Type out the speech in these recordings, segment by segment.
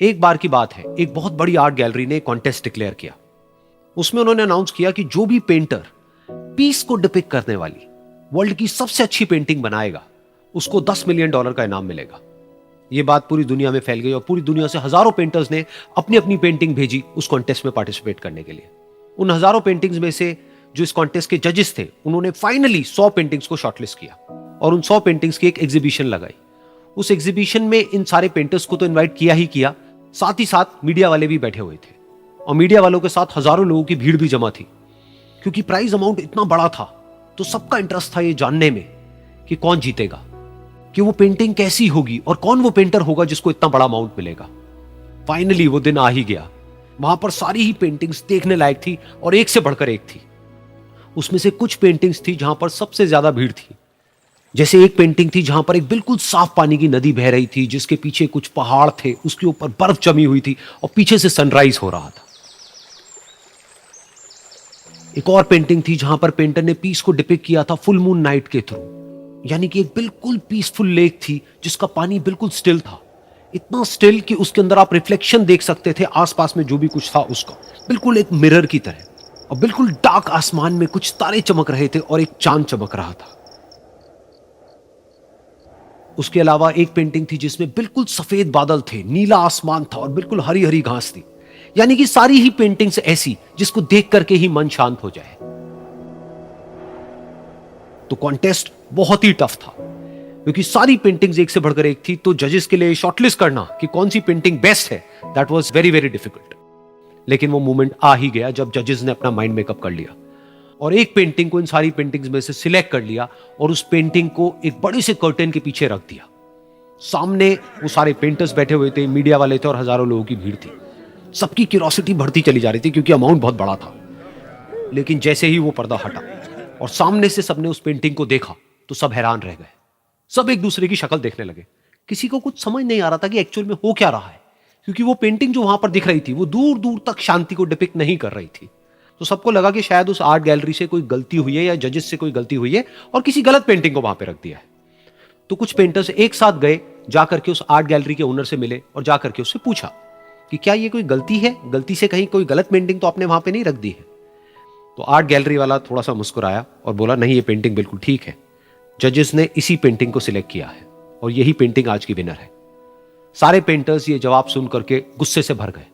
एक बार की बात है, एक बहुत बड़ी आर्ट गैलरी ने कॉन्टेस्ट डिक्लेयर किया। उसमें उन्होंने अनाउंस किया कि जो भी पेंटर पीस को डिपिक्ट करने वाली वर्ल्ड की सबसे अच्छी पेंटिंग बनाएगा उसको $10 मिलियन का इनाम मिलेगा। यह बात पूरी दुनिया में फैल गई और पूरी दुनिया से हजारों पेंटर्स ने अपनी अपनी पेंटिंग भेजी उस कॉन्टेस्ट में पार्टिसिपेट करने के लिए। उन हजारों पेंटिंग्स में से जो इस कॉन्टेस्ट के जजेस थे उन्होंने फाइनली 100 पेंटिंग्स को शॉर्टलिस्ट किया और उन 100 पेंटिंग्स की एक एग्जीबिशन लगाई। उस एग्जीबिशन में इन सारे पेंटर्स को तो इनवाइट किया ही किया, साथ ही साथ मीडिया वाले भी बैठे हुए थे और मीडिया वालों के साथ हजारों लोगों की भीड़ भी जमा थी। क्योंकि प्राइज अमाउंट इतना बड़ा था तो सबका इंटरेस्ट था ये जानने में कि कौन जीतेगा, कि वो पेंटिंग कैसी होगी और कौन वो पेंटर होगा जिसको इतना बड़ा अमाउंट मिलेगा। फाइनली वो दिन आ ही गया। वहां पर सारी ही पेंटिंग्स देखने लायक थी और एक से बढ़कर एक थी। उसमें से कुछ पेंटिंग्स थी जहां पर सबसे ज्यादा भीड़ थी। जैसे एक पेंटिंग थी जहां पर एक बिल्कुल साफ पानी की नदी बह रही थी, जिसके पीछे कुछ पहाड़ थे, उसके ऊपर बर्फ जमी हुई थी और पीछे से सनराइज हो रहा था। एक और पेंटिंग थी जहां पर पेंटर ने पीस को डिपिक्ट किया था फुल मून नाइट के थ्रू, यानी कि एक बिल्कुल पीसफुल लेक थी जिसका पानी बिल्कुल स्टिल था, इतना स्टिल कि उसके अंदर आप रिफ्लेक्शन देख सकते थे आसपास में जो भी कुछ था उसका, बिल्कुल एक मिरर की तरह। और बिल्कुल डार्क आसमान में कुछ तारे चमक रहे थे और एक चांद चमक रहा था। उसके अलावा एक पेंटिंग थी जिसमें बिल्कुल सफेद बादल थे, नीला आसमान था और बिल्कुल हरी हरी घास थी। यानी कि सारी ही पेंटिंग्स ऐसी जिसको देख करके ही मन शांत हो जाए। तो कॉन्टेस्ट बहुत ही टफ था क्योंकि सारी पेंटिंग्स एक से बढ़कर एक थी। तो जजेस के लिए शॉर्टलिस्ट करना कि कौन सी पेंटिंग बेस्ट है, that was very very difficult. लेकिन वो मोमेंट आ ही गया जब जजेस ने अपना माइंड मेकअप कर लिया और एक पेंटिंग को इन सारी पेंटिंग्स में से सिलेक्ट कर लिया और उस पेंटिंग को एक बड़े से कर्टेन के पीछे रख दिया। सामने वो सारे पेंटर्स बैठे हुए थे, मीडिया वाले थे और हजारों लोगों की भीड़ थी। सबकी क्यूरियोसिटी बढ़ती चली जा रही थी क्योंकि अमाउंट बहुत बड़ा था। लेकिन जैसे ही वो पर्दा हटा और सामने से सबने उस पेंटिंग को देखा तो सब हैरान रह गए। सब एक दूसरे की शक्ल देखने लगे। किसी को कुछ समझ नहीं आ रहा था कि एक्चुअल में हो क्या रहा है, क्योंकि वो पेंटिंग जो वहां पर दिख रही थी वो दूर दूर तक शांति को डिपिक्ट नहीं कर रही थी। तो सबको लगा कि शायद उस आर्ट गैलरी से कोई गलती हुई है या जजेस से कोई गलती हुई है और किसी गलत पेंटिंग को वहां पे रख दिया है। तो कुछ पेंटर्स एक साथ गए, जाकर के उस आर्ट गैलरी के ओनर से मिले और जाकर के उससे पूछा कि क्या ये कोई गलती है, गलती से कहीं कोई गलत पेंटिंग तो आपने वहां पे नहीं रख दी है। तो आर्ट गैलरी वाला थोड़ा सा मुस्कुराया और बोला, नहीं ये पेंटिंग बिल्कुल ठीक है, जजेस ने इसी पेंटिंग को सिलेक्ट किया है और यही पेंटिंग आज की विनर है। सारे पेंटर्स ये जवाब सुन करके गुस्से से भर गए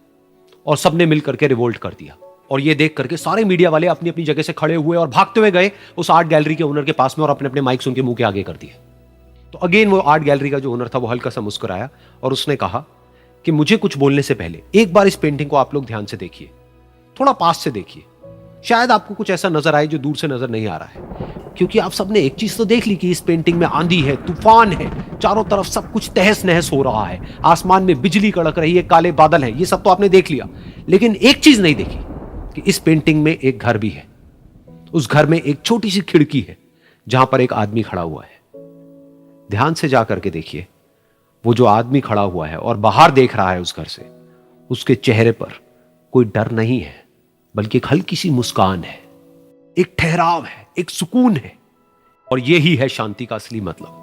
और सबने मिल करके रिवोल्ट कर दिया। और ये देख करके सारे मीडिया वाले अपनी अपनी जगह से खड़े हुए और भागते हुए गए उस आर्ट गैलरी के ओनर के पास में और अपने अपने माइक्स उनके मुंह के आगे कर दिए। तो अगेन वो आर्ट गैलरी का जो ओनर था वो हल्का सा मुस्कुराया और उसने कहा कि मुझे कुछ बोलने से पहले एक बार इस पेंटिंग को आप लोग ध्यान से देखिए, थोड़ा पास से देखिए, शायद आपको कुछ ऐसा नजर आए जो दूर से नजर नहीं आ रहा है। क्योंकि आप सबने एक चीज तो देख ली कि इस पेंटिंग में आंधी है, तूफान है, चारों तरफ सब कुछ तहस नहस हो रहा है, आसमान में बिजली कड़क रही है, काले बादल हैं, ये सब तो आपने देख लिया। लेकिन एक चीज नहीं देखी कि इस पेंटिंग में एक घर भी है। उस घर में एक छोटी सी खिड़की है जहां पर एक आदमी खड़ा हुआ है। ध्यान से जाकर के देखिए, वो जो आदमी खड़ा हुआ है और बाहर देख रहा है उस घर से, उसके चेहरे पर कोई डर नहीं है बल्कि एक हल्की सी मुस्कान है, एक ठहराव है, एक सुकून है। और यही है शांति का असली मतलब।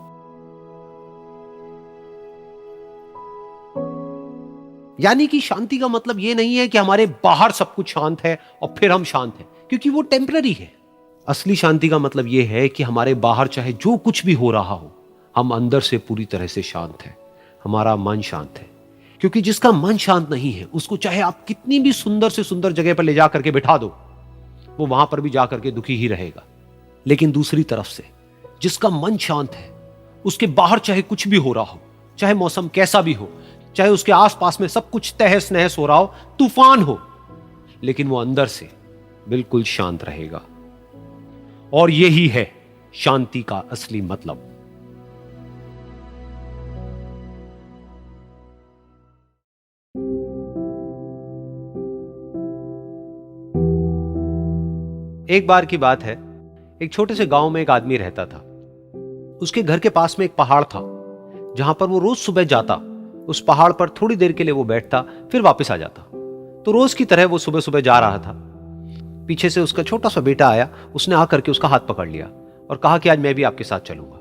यानी कि शांति का मतलब यह नहीं है कि हमारे बाहर सब कुछ शांत है और फिर हम शांत हैं, क्योंकि वो टेम्पररी है। असली शांति का मतलब यह है कि हमारे बाहर चाहे जो कुछ भी हो रहा हो, हम अंदर से पूरी तरह से शांत हैं, हमारा मन शांत है। क्योंकि जिसका मन शांत नहीं है उसको चाहे आप कितनी भी सुंदर से सुंदर जगह पर ले जा करके बिठा दो, वो वहां पर भी जाकर के दुखी ही रहेगा। लेकिन दूसरी तरफ से जिसका मन शांत है, उसके बाहर चाहे कुछ भी हो रहा हो, चाहे मौसम कैसा भी हो, चाहे उसके आसपास में सब कुछ तहस नहस हो रहा हो, तूफान हो, लेकिन वो अंदर से बिल्कुल शांत रहेगा। और यही है शांति का असली मतलब। एक बार की बात है, एक छोटे से गांव में एक आदमी रहता था। उसके घर के पास में एक पहाड़ था जहां पर वो रोज सुबह जाता, उस पहाड़ पर थोड़ी देर के लिए वो बैठता, फिर वापस आ जाता। तो रोज की तरह वो सुबह सुबह जा रहा था। पीछे से उसका छोटा सा बेटा आया, उसने आकर के उसका हाथ पकड़ लिया और कहा कि आज मैं भी आपके साथ चलूंगा।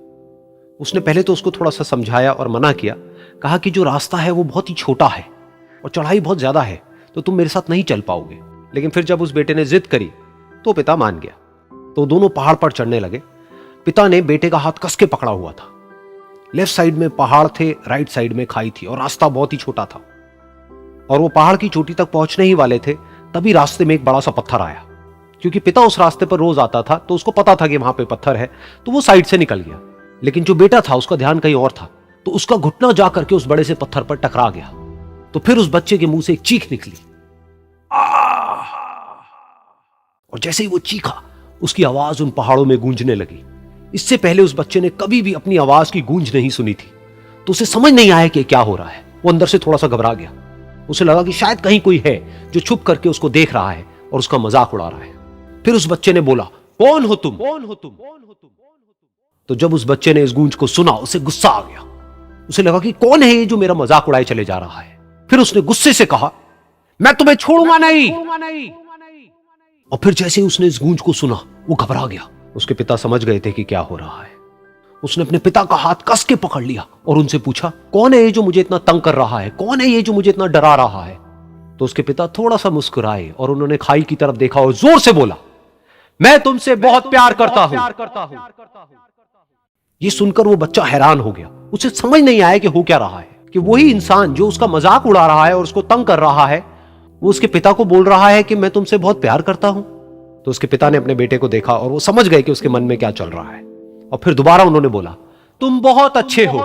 उसने पहले तो उसको थोड़ा सा समझाया और मना किया, कहा कि जो रास्ता है वो बहुत ही छोटा है और चढ़ाई बहुत ज्यादा है, तो तुम मेरे साथ नहीं चल पाओगे। लेकिन फिर जब उस बेटे ने जिद करी तो पिता मान गया। तो दोनों पहाड़ पर चढ़ने लगे। पिता ने बेटे का हाथ कस के पकड़ा हुआ था। लेफ्ट साइड में पहाड़ थे, राइट साइड में खाई थी और रास्ता बहुत ही छोटा था। और वो पहाड़ की चोटी तक पहुंचने ही वाले थे, तभी रास्ते में एक बड़ा सा पत्थर आया। क्योंकि पिता उस रास्ते पर रोज आता था तो उसको पता था कि वहां पे पत्थर है, तो वो साइड से निकल गया। लेकिन जो बेटा था उसका ध्यान कहीं और था, तो उसका घुटना जा करके उस बड़े से पत्थर पर टकरा गया। तो फिर उस बच्चे के मुंह से एक चीख निकली, और जैसे ही वो चीखा उसकी आवाज उन पहाड़ों में गूंजने लगी। इससे पहले उस बच्चे ने कभी भी अपनी आवाज की गूंज नहीं सुनी थी, तो उसे समझ नहीं आया कि क्या हो रहा है। वो अंदर से थोड़ा सा घबरा गया। उसे लगा कि शायद कहीं कोई है जो छुप करके उसको देख रहा है और उसका मजाक उड़ा रहा है। फिर उस बच्चे ने बोला, कौन हो तुम? कौन हो तुम? तो जब उस बच्चे ने इस गूंज को सुना, उसे गुस्सा आ गया। उसे लगा कि कौन है ये जो मेरा मजाक उड़ाए चले जा रहा है। फिर उसने गुस्से से कहा, मैं तुम्हें छोड़ूंगा नहीं। और फिर जैसे ही उसने इस गूंज को सुना, वो घबरा गया। उसके पिता समझ गए थे कि क्या हो रहा है। उसने अपने पिता का हाथ कस के पकड़ लिया और उनसे पूछा, कौन है ये जो मुझे इतना तंग कर रहा है? कौन है ये जो मुझे इतना डरा रहा है? तो उसके पिता थोड़ा सा मुस्कुराए और उन्होंने खाई की तरफ देखा और जोर से बोला, मैं तुमसे बहुत प्यार करता हूं। ये सुनकर वो बच्चा हैरान हो गया। उसे समझ नहीं आया कि हो क्या रहा है, कि वही इंसान जो उसका मजाक उड़ा रहा है और उसको तंग कर रहा है, वो उसके पिता को बोल रहा है कि मैं तुमसे बहुत प्यार करता हूं। तो उसके पिता ने अपने बेटे को देखा और वो समझ गए कि उसके मन में क्या चल रहा है। और फिर दोबारा उन्होंने बोला, तुम बहुत अच्छे हो।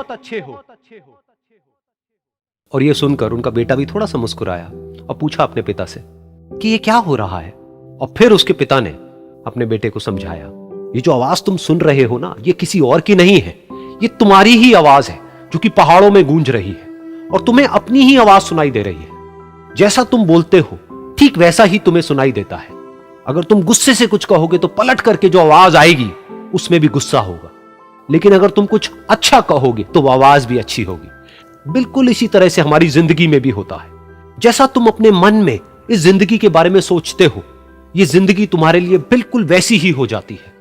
और ये सुनकर उनका बेटा भी थोड़ा सा मुस्कुराया और पूछा अपने पिता से कि ये क्या हो रहा है। और फिर उसके पिता ने अपने बेटे को समझाया, ये जो आवाज तुम सुन रहे हो ना, ये किसी और की नहीं है, ये तुम्हारी ही आवाज है जो कि पहाड़ों में गूंज रही है और तुम्हें अपनी ही आवाज सुनाई दे रही है। जैसा तुम बोलते हो ठीक वैसा ही तुम्हें सुनाई देता है। अगर तुम गुस्से से कुछ कहोगे तो पलट करके जो आवाज आएगी उसमें भी गुस्सा होगा, लेकिन अगर तुम कुछ अच्छा कहोगे तो वो आवाज भी अच्छी होगी। बिल्कुल इसी तरह से हमारी जिंदगी में भी होता है। जैसा तुम अपने मन में इस जिंदगी के बारे में सोचते हो, ये जिंदगी तुम्हारे लिए बिल्कुल वैसी ही हो जाती है।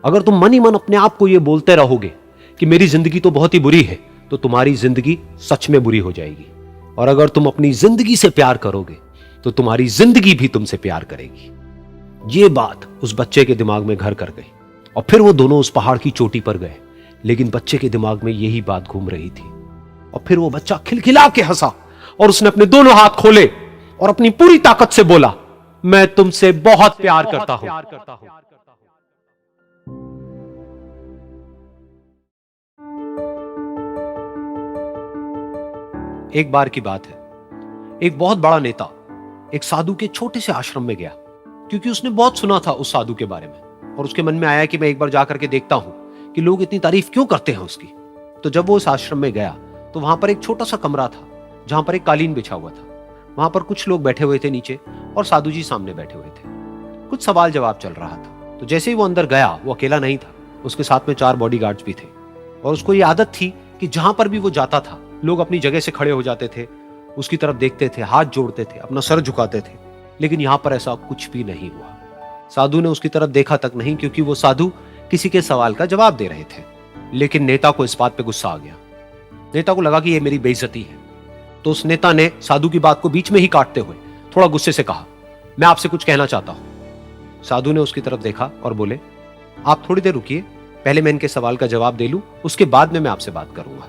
अगर तुम मन ही मन अपने आप को ये बोलते रहोगे कि मेरी जिंदगी तो बहुत ही बुरी है, तो तुम्हारी जिंदगी सच में बुरी हो जाएगी। और अगर तुम अपनी जिंदगी से प्यार करोगे तो तुम्हारी जिंदगी भी तुमसे प्यार करेगी। ये बात उस बच्चे के दिमाग में घर कर गई और फिर वो दोनों उस पहाड़ की चोटी पर गए। लेकिन बच्चे के दिमाग में यही बात घूम रही थी। और फिर वो बच्चा खिलखिला के हंसा और उसने अपने दोनों हाथ खोले और अपनी पूरी ताकत से बोला, मैं तुमसे बहुत प्यार करता हूं। एक बार की बात है, एक बहुत बड़ा नेता एक साधु के छोटे से आश्रम में गया, क्योंकि उसने बहुत सुना था उस साधु के बारे में और उसके मन में आया कि मैं एक बार जाकर के देखता हूं कि लोग इतनी तारीफ क्यों करते हैं उसकी। तो जब वो उस आश्रम में गया तो वहां पर एक छोटा सा कमरा था जहां पर एक कालीन बिछा हुआ था। वहां पर कुछ लोग बैठे हुए थे नीचे और साधु जी सामने बैठे हुए थे। कुछ सवाल जवाब चल रहा था। तो जैसे ही वो अंदर गया, वो अकेला नहीं था, उसके साथ में 4 बॉडीगार्ड्स भी थे। और उसको ये आदत थी कि जहां पर भी वो जाता था लोग अपनी जगह से खड़े हो जाते थे, उसकी तरफ देखते थे, हाथ जोड़ते थे, अपना सर झुकाते थे। लेकिन यहां पर ऐसा कुछ भी नहीं हुआ। साधु ने उसकी तरफ देखा तक नहीं, क्योंकि वो साधु किसी के सवाल का जवाब दे रहे थे। लेकिन नेता को इस बात पे गुस्सा आ गया। नेता को लगा कि ये मेरी बेइज्जती है। तो उस नेता ने साधु की बात को बीच में ही काटते हुए थोड़ा गुस्से से कहा, मैं आपसे कुछ कहना चाहता हूं। साधु ने उसकी तरफ देखा और बोले, आप थोड़ी देर रुकिए, पहले मैं इनके सवाल का जवाब दे लूं, उसके बाद में मैं आपसे बात करूंगा।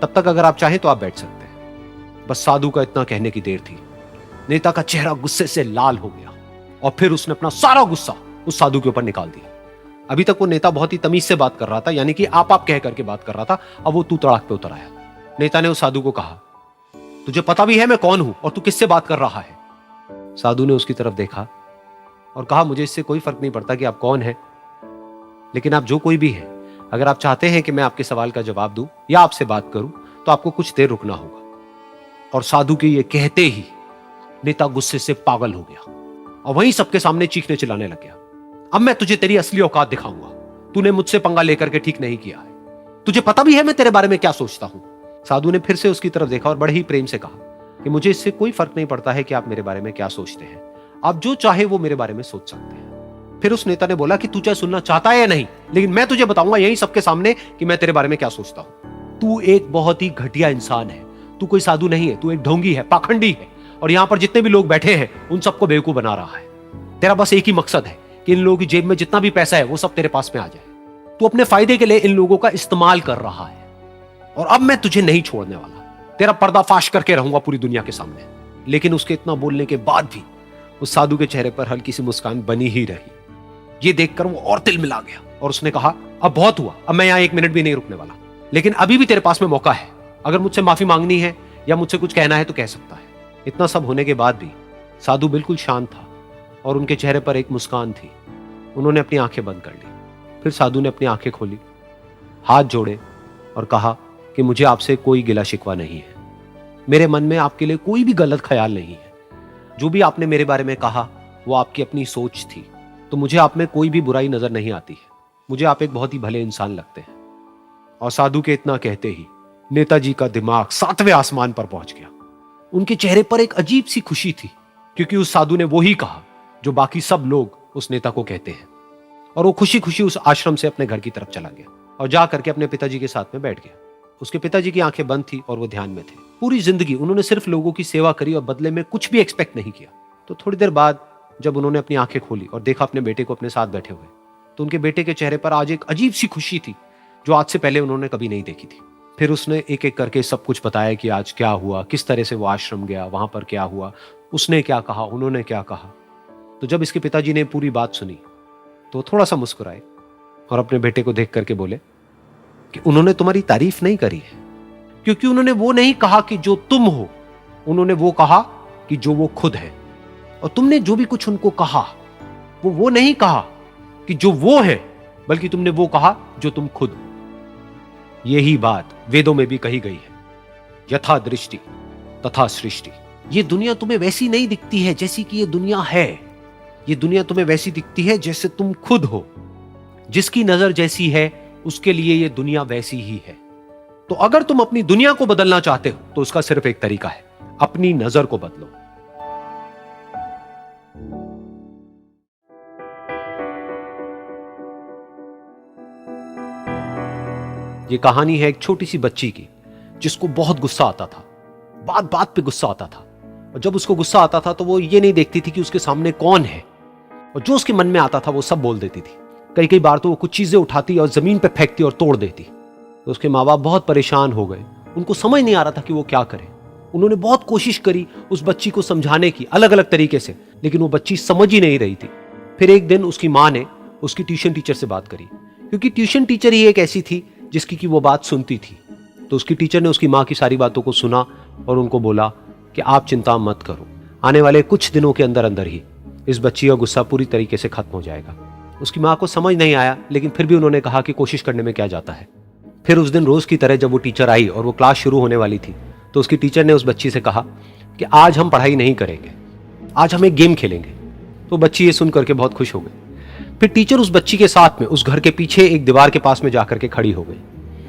तब तक अगर आप चाहें तो आप बैठ सकते हैं। बस साधु का इतना कहने की देर थी। नेता का चेहरा गुस्से से लाल हो गया और फिर उसने अपना सारा गुस्सा उस साधु के ऊपर निकाल दिया। अभी तक वो नेता बहुत ही तमीज से बात कर रहा था, यानी कि आप कह करके बात कर रहा था। अब वो तू तड़ाक पे उतर आया। नेता ने उस साधु को कहा, तुझे पता भी है मैं कौन हूं और तू किससे बात कर रहा है? साधु ने उसकी तरफ देखा और कहा, मुझे इससे कोई फर्क नहीं पड़ता कि आप कौन हैं, लेकिन आप जो कोई भी हैं, अगर आप चाहते हैं कि मैं आपके सवाल का जवाब दूं या आपसे बात करूं तो आपको कुछ देर रुकना होगा। और साधु के ये कहते ही नेता गुस्से से पागल हो गया और वहीं सबके सामने चीखने चिल्लाने लग गया, अब मैं तुझे तेरी असली औकात दिखाऊंगा। तूने मुझसे पंगा लेकर के ठीक नहीं किया है। तुझे पता भी है मैं तेरे बारे में क्या सोचता हूं। साधु ने फिर से उसकी तरफ देखा और बड़े ही प्रेम से कहा कि मुझे इससे कोई फर्क नहीं पड़ता है कि आप मेरे बारे में क्या सोचते हैं। आप जो चाहे वो मेरे बारे में सोच सकते हैं। फिर उस नेता ने बोला कि तू चाहे सुनना चाहता है या नहीं, लेकिन मैं तुझे बताऊंगा यही सबके सामने कि मैं तेरे बारे में क्या सोचता हूं। तू एक बहुत ही घटिया इंसान है। तू कोई साधु नहीं है, तू एक ढोंगी है, पाखंडी है, और यहां पर जितने भी लोग बैठे हैं उन सबको बेवकूफ बना रहा है। तेरा बस एक ही मकसद है कि इन लोगों की जेब में जितना भी पैसा है वो सब तेरे पास में आ जाए। तू अपने फायदे के लिए इन लोगों का इस्तेमाल कर रहा है, और अब मैं तुझे नहीं छोड़ने वाला, तेरा पर्दाफाश करके रहूंगा पूरी दुनिया के सामने। लेकिन उसके इतना बोलने के बाद भी उस साधु के चेहरे पर हल्की सी मुस्कान बनी ही रही। ये देखकर वो और तिल मिला गया और उसने कहा, अब बहुत हुआ, अब मैं यहां एक मिनट भी नहीं रुकने वाला, लेकिन अभी भी तेरे पास में मौका है। अगर मुझसे माफी मांगनी है या मुझसे कुछ कहना है तो कह सकता है। इतना सब होने के बाद भी साधु बिल्कुल शांत था और उनके चेहरे पर एक मुस्कान थी। उन्होंने अपनी आंखें बंद कर ली। फिर साधु ने अपनी आंखें खोली, हाथ जोड़े और कहा कि मुझे आपसे कोई गिला शिकवा नहीं है, मेरे मन में आपके लिए कोई भी गलत ख्याल नहीं है। जो भी आपने मेरे बारे में कहा वो आपकी अपनी सोच थी, तो मुझे आप में कोई भी बुराई नजर नहीं आती है। मुझे आप एक बहुत ही भले इंसान लगते हैं। और साधु के इतना कहते ही नेताजी का दिमाग 7वें आसमान पर पहुंच गया। उनके चेहरे पर एक अजीब सी खुशी थी, क्योंकि उस साधु ने वो ही कहा जो बाकी सब लोग उस नेता को कहते हैं। और वो खुशी खुशी उस आश्रम से अपने घर की तरफ चला गया और जा करके अपने पिताजी के साथ में बैठ गया। उसके पिताजी की आंखें बंद थी और वो ध्यान में थे। पूरी जिंदगी उन्होंने सिर्फ लोगों की सेवा करी और बदले में कुछ भी एक्सपेक्ट नहीं किया। तो थोड़ी देर बाद जब उन्होंने अपनी आंखें खोली और देखा अपने बेटे को अपने साथ बैठे हुए, तो उनके बेटे के चेहरे पर आज एक अजीब सी खुशी थी जो आज से पहले उन्होंने कभी नहीं देखी थी। फिर उसने एक एक करके सब कुछ बताया कि आज क्या हुआ, किस तरह से वो आश्रम गया, वहां पर क्या हुआ, उसने क्या कहा, उन्होंने क्या कहा। तो जब इसके पिताजी ने पूरी बात सुनी तो थोड़ा सा मुस्कुराए और अपने बेटे को देख करके बोले कि उन्होंने तुम्हारी तारीफ नहीं करी है, क्योंकि उन्होंने वो नहीं कहा कि जो तुम हो, उन्होंने वो कहा कि जो वो खुद है। और तुमने जो भी कुछ उनको कहा वो नहीं कहा कि जो वो है, बल्कि तुमने वो कहा जो तुम खुद हो। यही बात वेदों में भी कही गई है, यथा दृष्टि तथा सृष्टि। ये दुनिया तुम्हें वैसी नहीं दिखती है जैसी कि ये दुनिया है। ये दुनिया तुम्हें वैसी दिखती है जैसे तुम खुद हो। जिसकी नजर जैसी है उसके लिए ये दुनिया वैसी ही है। तो अगर तुम अपनी दुनिया को बदलना चाहते हो तो उसका सिर्फ एक तरीका है, अपनी नजर को बदलो। ये कहानी है एक छोटी सी बच्ची की जिसको बहुत गुस्सा आता था, बात बात पे गुस्सा आता था। और जब उसको गुस्सा आता था तो वो ये नहीं देखती थी कि उसके सामने कौन है, और जो उसके मन में आता था वो सब बोल देती थी। कई कई बार तो वो कुछ चीजें उठाती और जमीन पे फेंकती और तोड़ देती। तो उसके माँ बाप बहुत परेशान हो गए, उनको समझ नहीं आ रहा था कि वो क्या करें। उन्होंने बहुत कोशिश करी उस बच्ची को समझाने की अलग अलग तरीके से, लेकिन वो बच्ची समझ ही नहीं रही थी। फिर एक दिन उसकी माँ ने उसकी ट्यूशन टीचर से बात करी, क्योंकि ट्यूशन टीचर ही एक ऐसी थी जिसकी कि वो बात सुनती थी। तो उसकी टीचर ने उसकी माँ की सारी बातों को सुना और उनको बोला कि आप चिंता मत करो, आने वाले कुछ दिनों के अंदर अंदर ही इस बच्ची का गुस्सा पूरी तरीके से खत्म हो जाएगा। उसकी माँ को समझ नहीं आया, लेकिन फिर भी उन्होंने कहा कि कोशिश करने में क्या जाता है। फिर उस दिन रोज की तरह जब वो टीचर आई और वो क्लास शुरू होने वाली थी, तो उसकी टीचर ने उस बच्ची से कहा कि आज हम पढ़ाई नहीं करेंगे, आज हम एक गेम खेलेंगे। तो बच्ची ये सुन करके बहुत खुश हो गई। फिर टीचर उस बच्ची के साथ में उस घर के पीछे एक दीवार के पास में जाकर के खड़ी हो गई,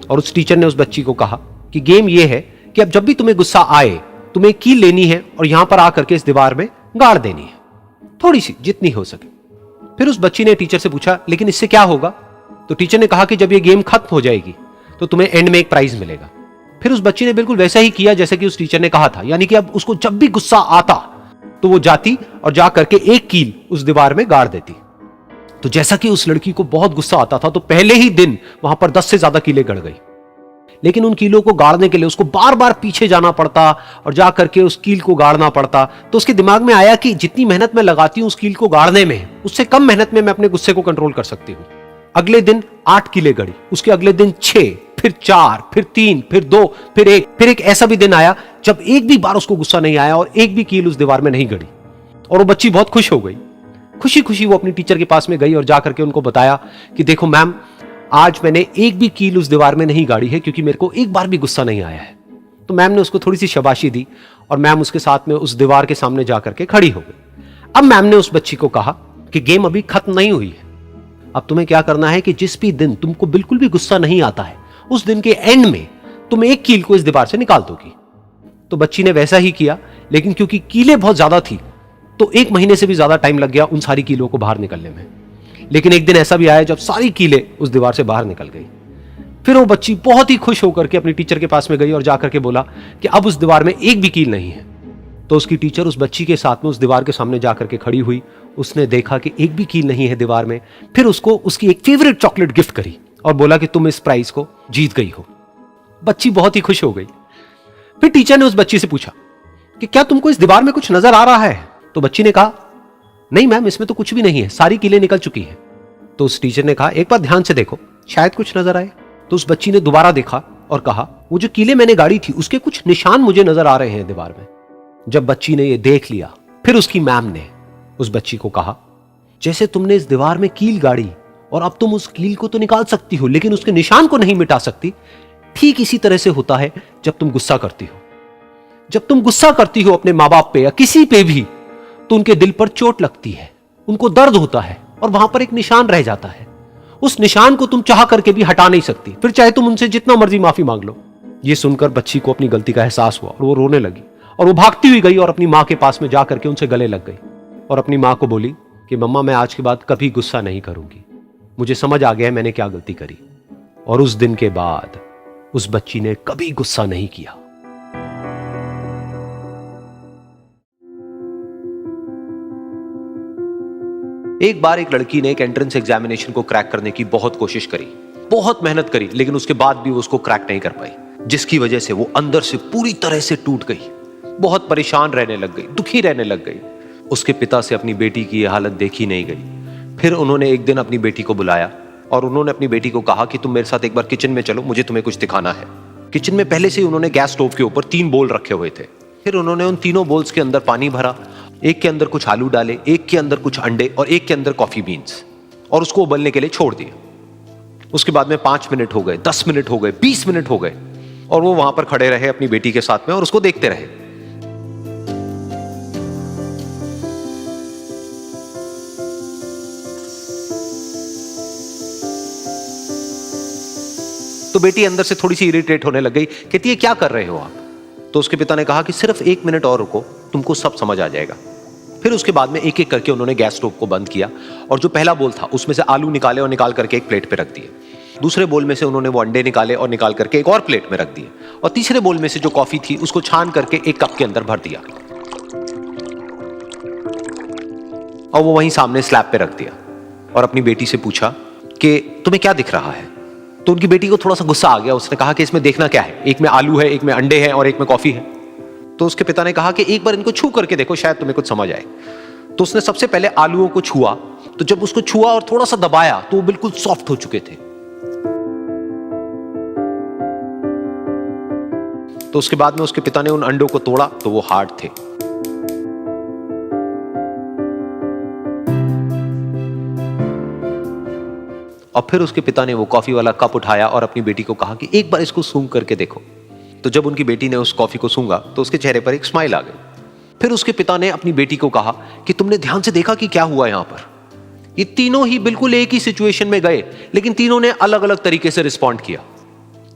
और उस टीचर ने उस बच्ची को कहा कि गेम ये है कि अब जब भी तुम्हें गुस्सा आए तुम्हें कील लेनी है और यहां पर आकर के इस दीवार में गाड़ देनी है, थोड़ी सी, जितनी हो सके। फिर उस बच्ची ने टीचर से पूछा, लेकिन इससे क्या होगा? तो टीचर ने कहा कि जब ये गेम खत्म हो जाएगी तो तुम्हें एंड में एक प्राइज मिलेगा। फिर उस बच्ची ने बिल्कुल वैसा ही किया जैसे कि उस टीचर ने कहा था, यानी कि अब उसको जब भी गुस्सा आता तो वो जाती और जा करके एक कील उस दीवार में गाड़ देती। तो जैसा कि उस लड़की को बहुत गुस्सा आता था, तो पहले ही दिन वहां पर 10 से ज्यादा कीलें गड़ गई। लेकिन उन कीलों को गाड़ने के लिए उसको बार बार पीछे जाना पड़ता और जा करके उस कील को गाड़ना पड़ता। तो उसके दिमाग में आया कि जितनी मेहनत मैं लगाती हूं उस कील को गाड़ने में, उससे कम मेहनत में मैं अपने गुस्से को कंट्रोल कर सकती हूं। अगले दिन 8 कीलें गड़ी, उसके अगले दिन 6, फिर 4, फिर 3, फिर 2, फिर 1। फिर एक ऐसा भी दिन आया जब एक भी बार उसको गुस्सा नहीं आया और एक भी कील उस दीवार में नहीं गड़ी, और वो बच्ची बहुत खुश हो गई। खुशी खुशी वो अपनी टीचर के पास में गई और जाकर के उनको बताया कि देखो मैम, आज मैंने एक भी कील उस दीवार में नहीं गाड़ी है, क्योंकि मेरे को एक बार भी गुस्सा नहीं आया है। तो मैम ने उसको थोड़ी सी शाबाशी दी और मैम उसके साथ में उस दीवार के सामने जाकर के खड़ी हो गई। अब मैम ने उस बच्ची को कहा कि गेम अभी खत्म नहीं हुई है, अब तुम्हें क्या करना है कि जिस भी दिन तुमको बिल्कुल भी गुस्सा नहीं आता है, उस दिन के एंड में तुम एक कील को इस दीवार से निकाल दोगी। तो बच्ची ने वैसा ही किया, लेकिन क्योंकि कीलें बहुत ज्यादा थी तो 1 महीने से भी ज्यादा टाइम लग गया उन सारी कीलों को बाहर निकलने में। लेकिन एक दिन ऐसा भी आया जब सारी कीलें उस दीवार से बाहर निकल गई। फिर वो बच्ची बहुत ही खुश होकर के अपनी टीचर के पास में गई और जाकर के बोला कि अब उस दीवार में एक भी कील नहीं है। तो उसकी टीचर उस बच्ची के साथ में उस दीवार के सामने जाकर के खड़ी हुई। उसने देखा कि एक भी कील नहीं है दीवार में। फिर उसको उसकी एक फेवरेट चॉकलेट गिफ्ट करी और बोला कि तुम इस प्राइज को जीत गई हो। बच्ची बहुत ही खुश हो गई। फिर टीचर ने उस बच्ची से पूछा कि क्या तुमको इस दीवार में कुछ नजर आ रहा है? तो बच्ची ने कहा, नहीं मैम, इसमें तो कुछ भी नहीं है, सारी कीलें निकल चुकी हैं। तो उस टीचर ने कहा, एक बार ध्यान से देखो, शायद कुछ नजर आए। तो उस बच्ची ने दोबारा देखा और कहा, वो जो कीलें मैंने गाड़ी थी उसके कुछ निशान मुझे नजर आ रहे हैं दीवार में। जब बच्ची ने ये देख लिया, फिर उसकी मैम ने उस बच्ची को कहा, जैसे तुमने इस दीवार में कील गाड़ी और अब तुम उस कील को तो निकाल सकती हो लेकिन उसके निशान को नहीं मिटा सकती, ठीक इसी तरह से होता है जब तुम गुस्सा करती हो। जब तुम गुस्सा करती हो अपने माँ बाप पे या किसी पे भी, तो उनके दिल पर चोट लगती है, उनको दर्द होता है और वहां पर एक निशान रह जाता है। उस निशान को तुम चाह करके भी हटा नहीं सकती, फिर चाहे तुम उनसे जितना मर्जी माफी मांग लो। ये सुनकर बच्ची को अपनी गलती का एहसास हुआ और वो रोने लगी और वो भागती हुई गई और अपनी माँ के पास में जाकर के उनसे गले लग गई और अपनी माँ को बोली कि मम्मा, मैं आज के बाद कभी गुस्सा नहीं करूंगी, मुझे समझ आ गया है मैंने क्या गलती करी। और उस दिन के बाद उस बच्ची ने कभी गुस्सा नहीं किया। एक बार एक लड़की ने एक एंट्रेंस एग्जामिनेशन को क्रैक करने की बहुत कोशिश करी, बहुत मेहनत करी, लेकिन उसके बाद भी वो उसको क्रैक नहीं कर पाई, जिसकी वजह से वो अंदर से पूरी तरह से टूट गई, बहुत परेशान रहने लग गई, दुखी रहने लग गई। उसके पिता से अपनी बेटी की यह हालत देखी नहीं गई। फिर उन्होंने एक दिन अपनी बेटी को बुलाया और उन्होंने अपनी बेटी को कहा कि तुम मेरे साथ एक बार किचन में चलो, मुझे तुम्हें कुछ दिखाना है। किचन में पहले से ही उन्होंने गैस स्टोव के ऊपर 3 बोल रखे हुए थे। फिर उन्होंने उन तीनों बोल्स के अंदर पानी भरा, एक के अंदर कुछ आलू डाले, एक के अंदर कुछ अंडे और एक के अंदर कॉफी बीन्स, और उसको उबलने के लिए छोड़ दिया। उसके बाद में 5 मिनट हो गए, 10 मिनट हो गए, 20 मिनट हो गए और वो वहां पर खड़े रहे अपनी बेटी के साथ में और उसको देखते रहे। तो बेटी अंदर से थोड़ी सी इरिटेट होने लग गई, कहती है क्या कर रहे हो आप? तो उसके पिता ने कहा कि सिर्फ 1 मिनट और रुको, तुमको सब समझ आ जाएगा। फिर उसके बाद में एक एक करके उन्होंने गैस स्टोव को बंद किया और जो पहला बोल था उसमें से आलू निकाले और निकाल करके एक प्लेट पे रख दिए। दूसरे बोल में से उन्होंने वो अंडे निकाले और निकाल करके एक और प्लेट में रख दिए और तीसरे बोल में से जो कॉफी थी उसको छान करके एक कप के अंदर भर दिया और वो वहीं सामने स्लैब पे रख दिया और अपनी बेटी से पूछा कि तुम्हें क्या दिख रहा है? तो उनकी बेटी को थोड़ा सा गुस्सा आ गया। उसने कहा कि इसमें देखना क्या है, एक में आलू है, एक में अंडे हैं और एक में कॉफी है। तो उसके पिता ने कहा कि एक बार इनको छू करके देखो, शायद तुम्हें कुछ समझ आए। तो उसने सबसे पहले आलूओं को छुआ, तो जब उसको छुआ और थोड़ा सा दबाया तो वो बिल्कुल सॉफ्ट हो चुके थे। तो उसके बाद में उसके पिता ने उन अंडों को तोड़ा तो वो हार्ड थे। और फिर उसके पिता ने वो कॉफी वाला कप उठाया और अपनी बेटी को कहा कि एक बार इसको सूंघ करके देखो। तो जब उनकी बेटी ने उस कॉफी को सूंघा तो उसके चेहरे पर एक स्माइल आ गई। फिर उसके पिता ने अपनी बेटी को कहा कि तुमने ध्यान से देखा कि क्या हुआ यहां पर? ये तीनों ही बिल्कुल एक ही सिचुएशन में गए, लेकिन तीनों ने अलग अलग तरीके से रिस्पॉन्ड किया।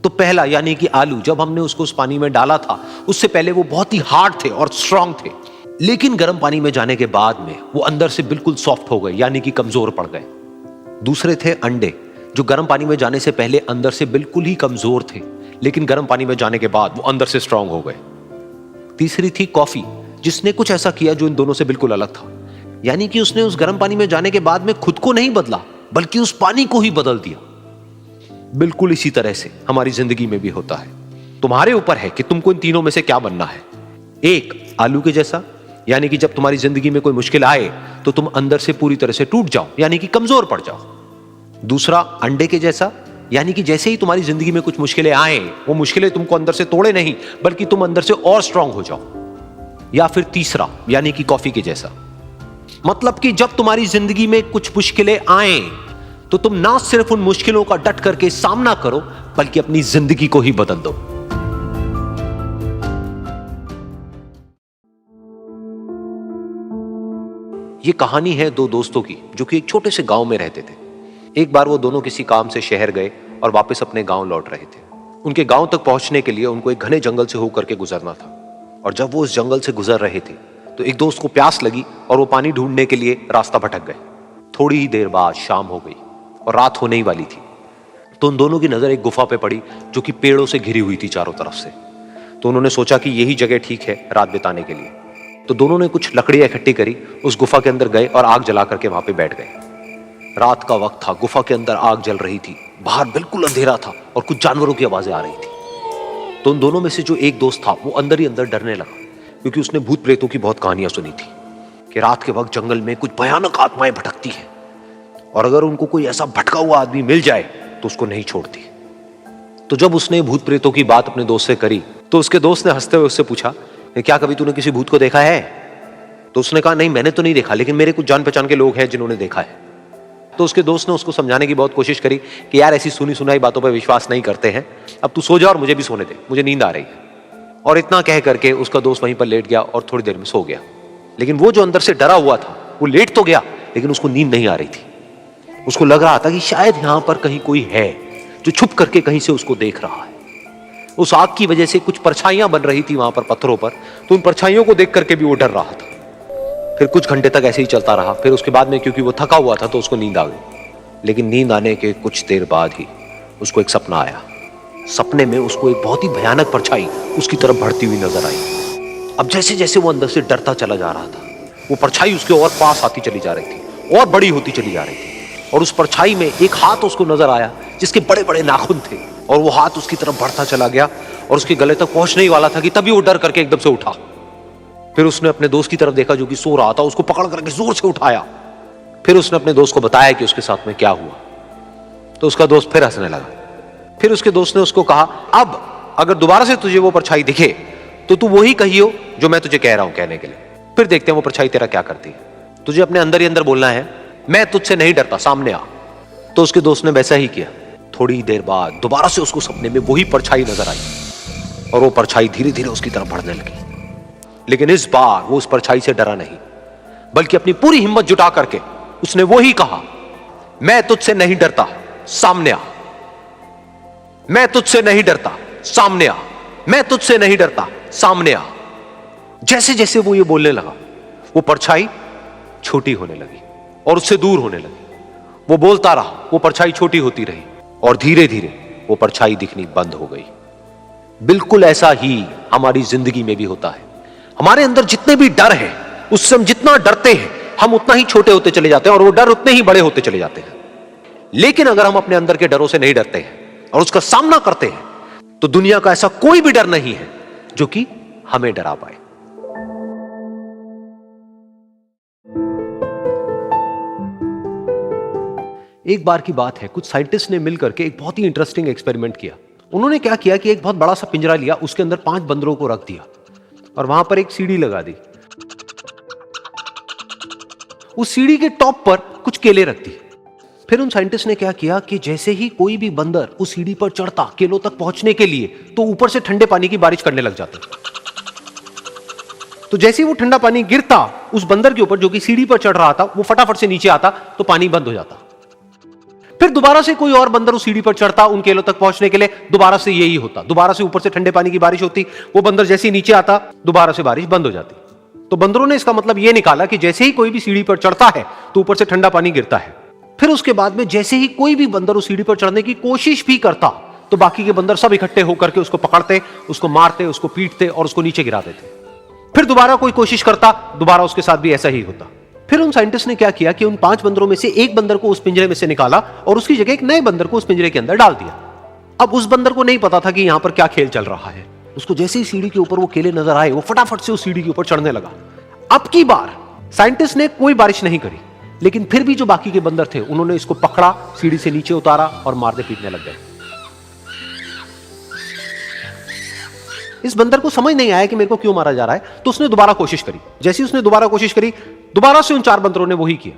तो पहला यानी कि आलू, जब हमने उसको उस पानी में डाला था उससे पहले वो बहुत ही हार्ड थे और स्ट्रांग थे, लेकिन गर्म पानी में जाने के बाद में वो अंदर से बिल्कुल सॉफ्ट हो गए, यानी कि कमजोर पड़ गए। दूसरे थे अंडे, जो गर्म पानी में जाने से पहले अंदर से बिल्कुल ही कमजोर थे, लेकिन गर्म पानी में जाने के बाद वो अंदर से स्ट्रांग हो गए। तीसरी थी कॉफी, जिसने कुछ ऐसा किया जो इन दोनों से बिल्कुल अलग था, यानी कि उसने उस गर्म पानी में जाने के बाद में खुद को नहीं बदला बल्कि उस पानी को ही बदल दिया। बिल्कुल इसी तरह से हमारी जिंदगी में भी होता है। तुम्हारे ऊपर है कि तुमको इन तीनों में से क्या बनना है। एक, आलू के जैसा, यानी कि जब तुम्हारी जिंदगी में कोई मुश्किल आए तो तुम अंदर से पूरी तरह से टूट जाओ, यानी कि कमजोर पड़ जाओ। दूसरा, अंडे के जैसा, यानी कि जैसे ही तुम्हारी जिंदगी में कुछ मुश्किलें आए, वो मुश्किलें तुमको अंदर से तोड़े नहीं बल्कि तुम अंदर से और स्ट्रांग हो जाओ। या फिर तीसरा, यानी कि कॉफी के जैसा, मतलब कि जब तुम्हारी जिंदगी में कुछ मुश्किलें आए तो तुम ना सिर्फ उन मुश्किलों का डट करके सामना करो बल्कि अपनी जिंदगी को ही बदल दो। ये कहानी है 2 दोस्तों की जो कि एक छोटे से गांव में रहते थे। एक बार वो दोनों किसी काम से शहर गए और वापस अपने गांव लौट रहे थे। उनके गांव तक पहुंचने के लिए उनको एक घने जंगल से होकर के गुजरना था और जब वो उस जंगल से गुजर रहे थे तो एक दोस्त को प्यास लगी और वो पानी ढूंढने के लिए रास्ता भटक गए। थोड़ी ही देर बाद शाम हो गई और रात होने ही वाली थी। तो उन दोनों की नजर एक गुफा पे पड़ी जो कि पेड़ों से घिरी हुई थी चारों तरफ से। तो उन्होंने सोचा कि यही जगह ठीक है रात बिताने के लिए। तो दोनों ने कुछ लकड़ियां इकट्ठी करी, उस गुफा के अंदर गए और आग जला करके वहां पे बैठ गए। रात का वक्त था, गुफा के अंदर आग जल रही थी, बाहर बिल्कुल अंधेरा था और कुछ जानवरों की आवाजें आ रही थी। तो उन दोनों में से जो एक दोस्त था वो अंदर ही अंदर डरने लगा, क्योंकि उसने भूत प्रेतों की बहुत कहानियां सुनी थी कि रात के वक्त जंगल में कुछ भयानक आत्माएं भटकती हैं और अगर उनको कोई ऐसा भटका हुआ आदमी मिल जाए तो उसको नहीं छोड़ती। तो जब उसने भूत प्रेतों की बात अपने दोस्त से करी तो उसके दोस्त ने हंसते हुए उससे पूछा, क्या कभी तूने किसी भूत को देखा है? तो उसने कहा, नहीं मैंने तो नहीं देखा, लेकिन मेरे कुछ जान पहचान के लोग हैं जिन्होंने देखा है। तो उसके दोस्त ने उसको समझाने की बहुत कोशिश करी कि यार ऐसी सुनी सुनाई बातों पर विश्वास नहीं करते हैं, अब तू सो जा और मुझे भी सोने दे, मुझे नींद आ रही है। और इतना कह करके उसका दोस्त वहीं पर लेट गया और थोड़ी देर में सो गया। लेकिन वो जो अंदर से डरा हुआ था वो लेट तो गया, लेकिन उसको नींद नहीं आ रही थी। उसको लग रहा था कि शायद यहां पर कहीं कोई है जो छुप करके कहीं से उसको देख रहा है। उस आग की वजह से कुछ परछाइयां बन रही थी वहां पर पत्थरों पर, तो उन परछाइयों को देख करके भी वो डर रहा था। फिर कुछ घंटे तक ऐसे ही चलता रहा। फिर उसके बाद में क्योंकि वो थका हुआ था तो उसको नींद आ गई। लेकिन नींद आने के कुछ देर बाद ही उसको एक सपना आया। सपने में उसको एक बहुत ही भयानक परछाई उसकी तरफ बढ़ती हुई नजर आई। अब जैसे जैसे वो अंदर से डरता चला जा रहा था, वो परछाई उसके और पास आती चली जा रही थी और बड़ी होती चली जा रही थी। और उस परछाई में एक हाथ उसको नजर आया जिसके बड़े बड़े नाखून थे, और वो हाथ उसकी तरफ बढ़ता चला गया और उसके गले तक पहुंचने ही वाला था कि तभी वो डर करके एकदम से उठा। फिर उसने अपने दोस्त की तरफ देखा जो कि सो रहा था, उसको पकड़ करके जोर से उठाया। फिर उसने अपने दोस्त को बताया कि उसके साथ में क्या हुआ। तो उसका दोस्त फिर हंसने लगा। फिर उसके दोस्त ने उसको कहा, अब अगर दोबारा से तुझे वो परछाई दिखे तो तू वही कहियो जो मैं तुझे कह रहा हूं कहने के लिए, फिर देखते हैं वो परछाई तेरा क्या करती है। तुझे अपने अंदर ही अंदर बोलना है, मैं तुझसे नहीं डरता, सामने आ। तो उसके दोस्त ने वैसा ही किया। थोड़ी देर बाद दोबारा से उसको सपने में वही परछाई नजर आई और वो परछाई धीरे धीरे उसकी तरफ बढ़ने लगी। लेकिन इस बार वो उस परछाई से डरा नहीं, बल्कि अपनी पूरी हिम्मत जुटा करके उसने वो ही कहा, मैं तुझसे नहीं डरता, सामने आ। मैं तुझसे नहीं डरता, सामने आ। मैं तुझसे नहीं डरता, सामने आ। जैसे जैसे वो ये बोलने लगा, वो परछाई छोटी होने लगी और उससे दूर होने लगी। वो बोलता रहा, वो परछाई छोटी होती रही और धीरे धीरे वो परछाई दिखनी बंद हो गई। बिल्कुल ऐसा ही हमारी जिंदगी में भी होता है। हमारे अंदर जितने भी डर है, उससे हम जितना डरते हैं हम उतना ही छोटे होते चले जाते हैं और वो डर उतने ही बड़े होते चले जाते हैं। लेकिन अगर हम अपने अंदर के डरों से नहीं डरते हैं और उसका सामना करते हैं तो दुनिया का ऐसा कोई भी डर नहीं है जो कि हमें डरा पाए। एक बार की बात है, कुछ साइंटिस्ट ने मिलकर के एक बहुत ही इंटरेस्टिंग एक्सपेरिमेंट किया। उन्होंने क्या किया कि एक बहुत बड़ा सा पिंजरा लिया, उसके अंदर 5 बंदरों को रख दिया और वहां पर एक सीढ़ी लगा दी। उस सीढ़ी के टॉप पर कुछ केले रख दी। फिर उन साइंटिस्ट ने क्या किया कि जैसे ही कोई भी बंदर उस सीढ़ी पर चढ़ता केलों तक पहुंचने के लिए, तो ऊपर से ठंडे पानी की बारिश करने लग जाते। तो जैसे ही वो ठंडा पानी गिरता उस बंदर के ऊपर जो कि सीढ़ी पर चढ़ रहा था, वो फटाफट से नीचे आता तो पानी बंद हो जाता। फिर दोबारा से कोई और बंदर उस सीढ़ी पर चढ़ता उन केलों तक पहुंचने के लिए, दोबारा से यही होता। दोबारा से ऊपर से ठंडे पानी की बारिश होती, वो बंदर जैसे ही नीचे आता दोबारा से बारिश बंद हो जाती। तो बंदरों ने इसका मतलब यह निकाला कि जैसे ही कोई भी सीढ़ी पर चढ़ता है तो ऊपर से ठंडा पानी गिरता है। फिर उसके बाद में जैसे ही कोई भी बंदर उस सीढ़ी पर चढ़ने की कोशिश भी करता तो बाकी के बंदर सब इकट्ठे होकर के उसको पकड़ते, उसको मारते, उसको पीटते और उसको नीचे गिरा देते। फिर दोबारा कोई कोशिश करता, दोबारा उसके साथ भी ऐसा ही होता। फिर उन साइंटिस्ट ने क्या किया कि उन 5 बंदरों में से एक बंदर को उस पिंजरे में से निकाला और उसकी जगह एक नए बंदर को उस पिंजरे के अंदर डाल दिया। अब उस बंदर को नहीं पता था कि यहां पर क्या खेल चल रहा है। उसको जैसे ही सीढ़ी के ऊपर वो केले नजर आए, वो फटाफट से उस सीढ़ी के ऊपर चढ़ने लगा। अब की बार साइंटिस्ट ने कोई बारिश नहीं करी, लेकिन फिर भी जो बाकी के बंदर थे उन्होंने इसको पकड़ा, सीढ़ी से नीचे उतारा और मारने पीटने लग गए। इस बंदर को समझ नहीं आया कि मेरे को क्यों मारा जा रहा है, तो उसने दोबारा कोशिश करी। जैसे ही उसने दोबारा कोशिश करी, दोबारा से उन 4 बंदरों ने वही किया।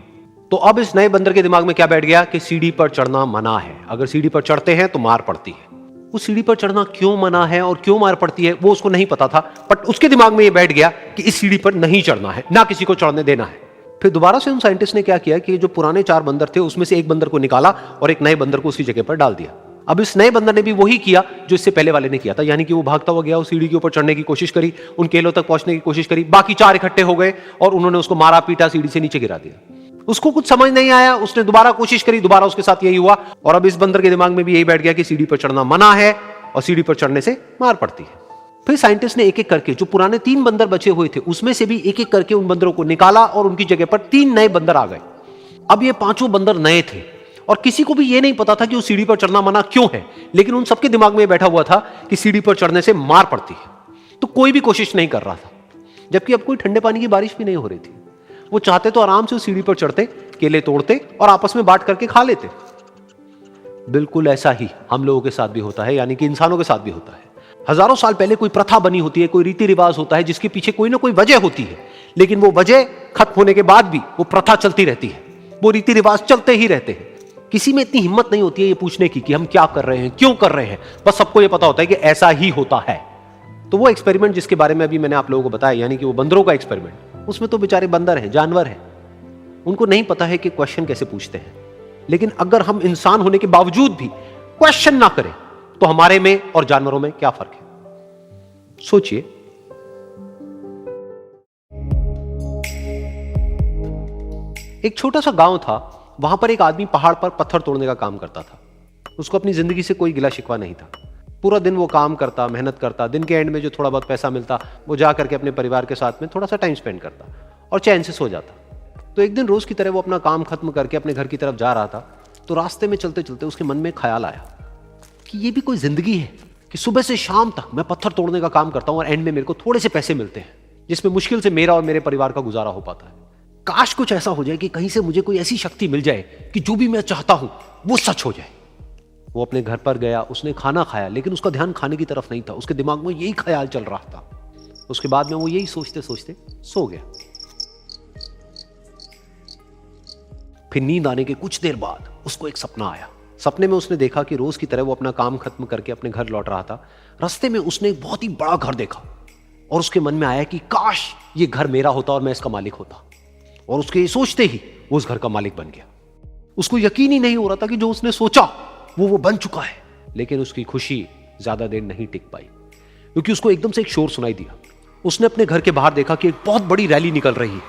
तो अब इस नए बंदर के दिमाग में क्या बैठ गया कि सीढ़ी पर चढ़ना मना है, अगर सीढ़ी पर चढ़ते हैं तो मार पड़ती है। उस सीढ़ी पर चढ़ना क्यों मना है और क्यों मार पड़ती है वो उसको नहीं पता था, बट उसके दिमाग में ये बैठ गया कि इस सीढ़ी पर नहीं चढ़ना है, ना किसी को चढ़ने देना है। फिर दोबारा से उन साइंटिस्ट ने क्या किया कि जो पुराने 4 बंदर थे उसमें से एक बंदर को निकाला और एक नए बंदर को उसी जगह पर डाल दिया। अब इस नए बंदर ने भी वही किया जो इससे पहले वाले ने किया था, यानी कि वो भागता हुआ गया, उस सीढ़ी के ऊपर चढ़ने की कोशिश करी, उन केलों तक पहुंचने की कोशिश करी, बाकी 4 इकट्ठे हो गए और उन्होंने उसको मारा पीटा, सीढ़ी से नीचे गिरा दिया। उसको कुछ समझ नहीं आया, उसने दोबारा कोशिश करी, दोबारा उसके साथ यही हुआ। और अब इस बंदर के दिमाग में भी यही बैठ गया कि सीढ़ी पर चढ़ना मना है और सीढ़ी पर चढ़ने से मार पड़ती है। फिर साइंटिस्ट ने एक एक करके जो पुराने 3 बंदर बचे हुए थे उसमें से भी एक एक करके उन बंदरों को निकाला और उनकी जगह पर 3 नए बंदर आ गए। अब ये 5 बंदर नए थे और किसी को भी ये नहीं पता था कि उस सीढ़ी पर चढ़ना मना क्यों है, लेकिन उन सबके दिमाग में बैठा हुआ था कि सीढ़ी पर चढ़ने से मार पड़ती है। तो कोई भी कोशिश नहीं कर रहा था, जबकि अब कोई ठंडे पानी की बारिश भी नहीं हो रही थी। वो चाहते तो आराम से उस सीढ़ी पर चढ़ते, केले तोड़ते और आपस में बांट करके खा लेते। बिल्कुल ऐसा ही हम लोगों के साथ भी होता है, यानी कि इंसानों के साथ भी होता है। हजारों साल पहले कोई प्रथा बनी होती है, कोई रीति रिवाज होता है जिसके पीछे कोई ना कोई वजह होती है, लेकिन वो वजह खत्म होने के बाद भी वो प्रथा चलती रहती है, वो रीति रिवाज चलते ही रहते हैं। किसी में इतनी हिम्मत नहीं होती है ये पूछने की कि हम क्या कर रहे हैं, क्यों कर रहे हैं। बस सबको ये पता होता है कि ऐसा ही होता है। तो वो एक्सपेरिमेंट जिसके बारे में अभी मैंने आप लोगों को बताया, यानी कि वो बंदरों का एक्सपेरिमेंट, उसमें तो बेचारे बंदर हैं, जानवर हैं, उनको नहीं पता है कि क्वेश्चन कैसे पूछते हैं। लेकिन अगर हम इंसान होने के बावजूद भी क्वेश्चन ना करें तो हमारे में और जानवरों में क्या फर्क है, सोचिए। एक छोटा सा गांव था, वहां पर एक आदमी पहाड़ पर पत्थर तोड़ने का काम करता था। उसको अपनी जिंदगी से कोई गिला शिकवा नहीं था। पूरा दिन वो काम करता, मेहनत करता, दिन के एंड में जो थोड़ा बहुत पैसा मिलता वो जा करके अपने परिवार के साथ में थोड़ा सा टाइम स्पेंड करता और चैन से सो जाता। तो एक दिन रोज की तरह वो अपना काम खत्म करके अपने घर की तरफ जा रहा था, तो रास्ते में चलते चलते उसके मन में ख्याल आया कि ये भी कोई जिंदगी है कि सुबह से शाम तक मैं पत्थर तोड़ने का काम करता हूं और एंड में मेरे को थोड़े से पैसे मिलते हैं, जिसमें मुश्किल से मेरा और मेरे परिवार का गुजारा हो पाता है। काश कुछ ऐसा हो जाए कि कहीं से मुझे कोई ऐसी शक्ति मिल जाए कि जो भी मैं चाहता हूं वो सच हो जाए। वो अपने घर पर गया, उसने खाना खाया, लेकिन उसका ध्यान खाने की तरफ नहीं था, उसके दिमाग में यही ख्याल चल रहा था। उसके बाद में वो यही सोचते सोचते सो गया। फिर नींद आने के कुछ देर बाद उसको एक सपना आया। सपने में उसने देखा कि रोज की तरह वो अपना काम खत्म करके अपने घर लौट रहा था। रास्ते में उसने एक बहुत ही बड़ा घर देखा और उसके मन में आया कि काश ये घर मेरा होता और मैं इसका मालिक होता। और उसके ये सोचते ही वो उस घर का मालिक बन गया। उसको यकीन ही नहीं हो रहा था कि जो उसने सोचा वो बन चुका है। लेकिन उसकी खुशी ज्यादा देर नहीं टिक पाई, क्योंकि उसको एकदम से एक शोर सुनाई दिया। उसने अपने घर के बाहर देखा कि एक बहुत बड़ी रैली निकल रही है,